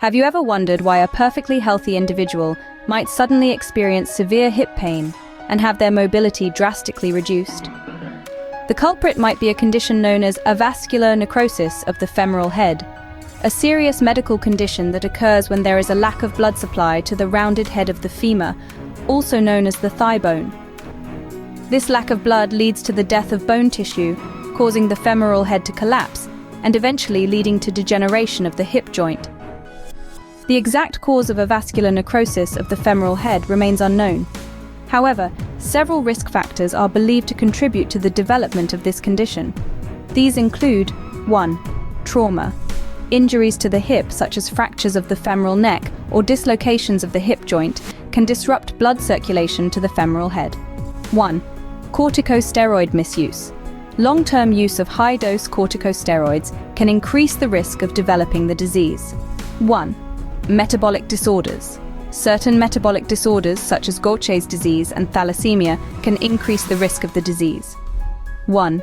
Have you ever wondered why a perfectly healthy individual might suddenly experience severe hip pain and have their mobility drastically reduced? The culprit might be a condition known as avascular necrosis of the femoral head, a serious medical condition that occurs when there is a lack of blood supply to the rounded head of the femur, also known as the thigh bone. This lack of blood leads to the death of bone tissue, causing the femoral head to collapse and eventually leading to degeneration of the hip joint. The exact cause of avascular necrosis of the femoral head remains unknown. However, several risk factors are believed to contribute to the development of this condition. These include 1. Trauma. Injuries to the hip, such as fractures of the femoral neck or dislocations of the hip joint, can disrupt blood circulation to the femoral head. 1. Corticosteroid misuse. Long-term use of high-dose corticosteroids can increase the risk of developing the disease. 1. Metabolic disorders. Certain metabolic disorders, such as Gaucher's disease and thalassemia, can increase the risk of the disease. 1.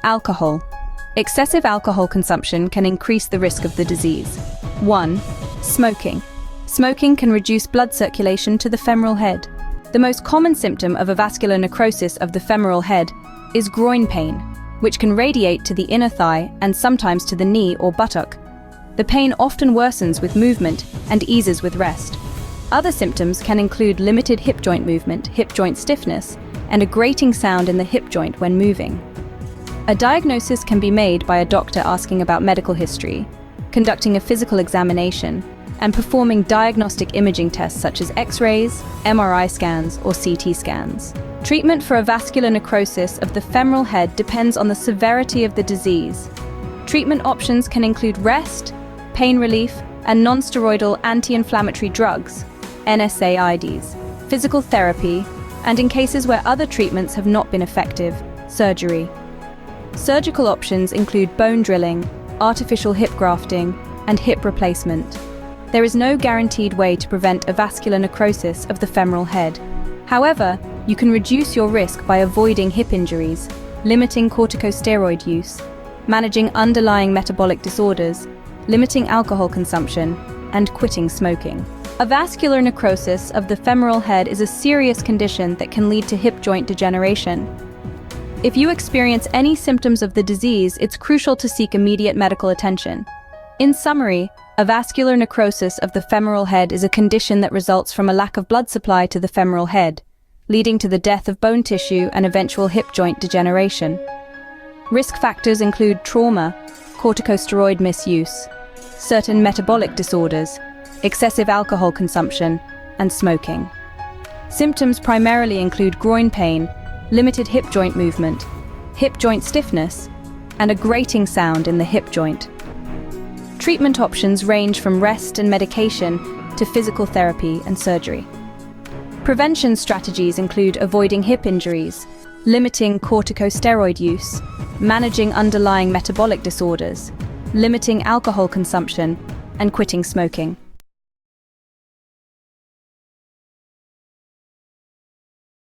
Alcohol. Excessive alcohol consumption can increase the risk of the disease. 1. Smoking. Smoking can reduce blood circulation to the femoral head. The most common symptom of avascular necrosis of the femoral head is groin pain, which can radiate to the inner thigh and sometimes to the knee or buttock. The pain often worsens with movement and eases with rest. Other symptoms can include limited hip joint movement, hip joint stiffness, and a grating sound in the hip joint when moving. A diagnosis can be made by a doctor asking about medical history, conducting a physical examination, and performing diagnostic imaging tests such as X-rays, MRI scans, or CT scans. Treatment for avascular necrosis of the femoral head depends on the severity of the disease. Treatment options can include rest, pain relief, and non-steroidal anti-inflammatory drugs, NSAIDs, physical therapy, and in cases where other treatments have not been effective, surgery. Surgical options include bone drilling, artificial hip grafting, and hip replacement. There is no guaranteed way to prevent avascular necrosis of the femoral head. However, you can reduce your risk by avoiding hip injuries, limiting corticosteroid use, managing underlying metabolic disorders, limiting alcohol consumption, and quitting smoking. Avascular necrosis of the femoral head is a serious condition that can lead to hip joint degeneration. If you experience any symptoms of the disease, it's crucial to seek immediate medical attention. In summary, avascular necrosis of the femoral head is a condition that results from a lack of blood supply to the femoral head, leading to the death of bone tissue and eventual hip joint degeneration. Risk factors include trauma, corticosteroid misuse, certain metabolic disorders, excessive alcohol consumption, and smoking. Symptoms primarily include groin pain, limited hip joint movement, hip joint stiffness, and a grating sound in the hip joint. Treatment options range from rest and medication to physical therapy and surgery. Prevention strategies include avoiding hip injuries, limiting corticosteroid use, managing underlying metabolic disorders, limiting alcohol consumption, and quitting smoking.